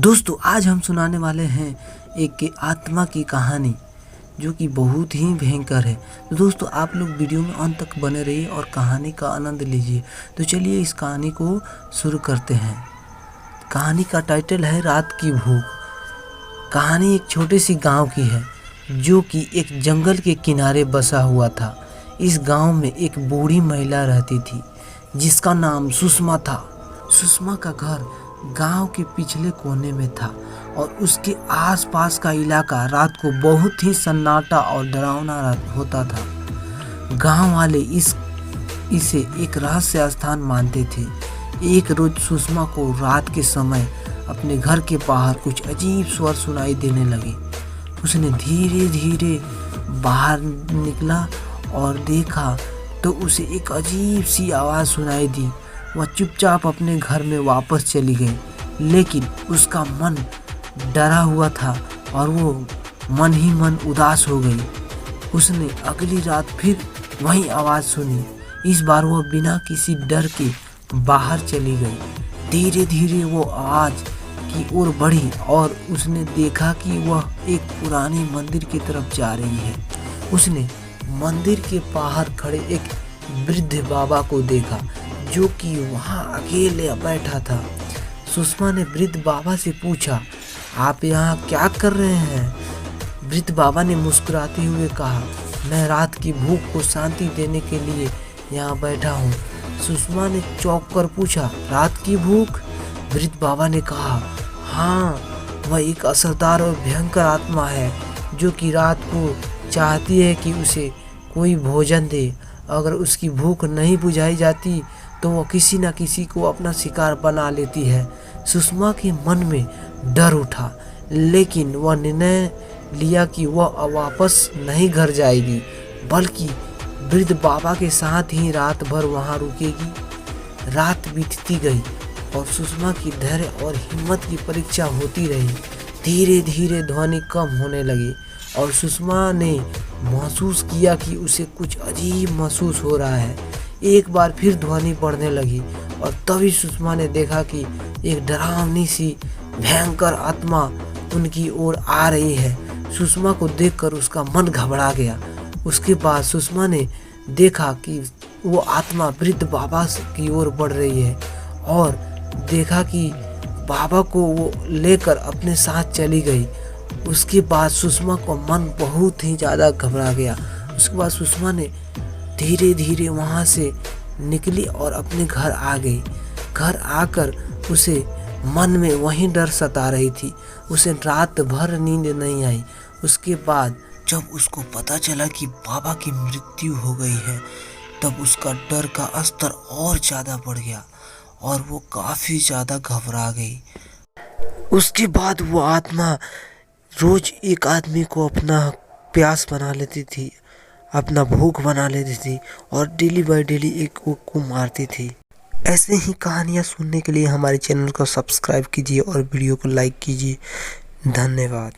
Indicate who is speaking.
Speaker 1: दोस्तों आज हम सुनाने वाले हैं एक आत्मा की कहानी जो कि बहुत ही भयंकर है। तो दोस्तों आप लोग वीडियो में अंत तक बने रहिए और कहानी का आनंद लीजिए। तो चलिए इस कहानी को शुरू करते हैं। कहानी का टाइटल है रात की भूख। कहानी एक छोटे सी गांव की है जो कि एक जंगल के किनारे बसा हुआ था। इस गांव में एक बूढ़ी महिला रहती थी जिसका नाम सुषमा था। सुषमा का घर गांव के पिछले कोने में था और उसके आसपास का इलाका रात को बहुत ही सन्नाटा और डरावना होता था। गांव वाले इसे एक रहस्य स्थान मानते थे। एक रोज सुषमा को रात के समय अपने घर के बाहर कुछ अजीब स्वर सुनाई देने लगे। उसने धीरे धीरे बाहर निकला और देखा तो उसे एक अजीब सी आवाज़ सुनाई दी। वह चुपचाप अपने घर में वापस चली गई, लेकिन उसका मन डरा हुआ था और वो मन ही मन उदास हो गई। उसने अगली रात फिर वही आवाज़ सुनी। इस बार वह बिना किसी डर के बाहर चली गई। धीरे धीरे वो आवाज़ की ओर बढ़ी और उसने देखा कि वह एक पुरानी मंदिर की तरफ जा रही है। उसने मंदिर के बाहर खड़े एक वृद्ध बाबा को देखा जो कि वहाँ अकेले बैठा था। सुषमा ने वृद्ध बाबा से पूछा, आप यहाँ क्या कर रहे हैं? वृद्ध बाबा ने मुस्कुराते हुए कहा, मैं रात की भूख को शांति देने के लिए यहाँ बैठा हूँ। सुषमा ने चौंक कर पूछा, रात की भूख? वृद्ध बाबा ने कहा, हाँ, वह एक असरदार और भयंकर आत्मा है जो कि रात को चाहती है कि उसे कोई भोजन दे। अगर उसकी भूख नहीं बुझाई जाती तो वह किसी न किसी को अपना शिकार बना लेती है। सुषमा के मन में डर उठा, लेकिन वह निर्णय लिया कि वह वापस नहीं घर जाएगी बल्कि वृद्ध बाबा के साथ ही रात भर वहां रुकेगी। रात बीतती गई और सुषमा की धैर्य और हिम्मत की परीक्षा होती रही। धीरे धीरे ध्वनि कम होने लगी और सुषमा ने महसूस किया कि उसे कुछ अजीब महसूस हो रहा है। एक बार फिर ध्वनि बढ़ने लगी और तभी सुषमा ने देखा कि एक डरावनी सी भयंकर आत्मा उनकी ओर आ रही है। सुषमा को देखकर उसका मन घबरा गया। उसके बाद सुषमा ने देखा कि वो आत्मा वृद्ध बाबा की ओर बढ़ रही है और देखा कि बाबा को वो लेकर अपने साथ चली गई। उसके बाद सुषमा को मन बहुत ही ज़्यादा घबरा गया। उसके बाद सुषमा ने धीरे धीरे वहाँ से निकली और अपने घर आ गई। घर आकर उसे मन में वही डर सता रही थी। उसे रात भर नींद नहीं आई। उसके बाद जब उसको पता चला कि बाबा की मृत्यु हो गई है तब उसका डर का स्तर और ज़्यादा बढ़ गया और वो काफ़ी ज़्यादा घबरा गई। उसके बाद वो आत्मा रोज एक आदमी को अपना प्यास बना लेती थी, अपना भूख बना लेती थी और डेली बाय डेली एक को मारती थी। ऐसे ही कहानियाँ सुनने के लिए हमारे चैनल को सब्सक्राइब कीजिए और वीडियो को लाइक कीजिए। धन्यवाद।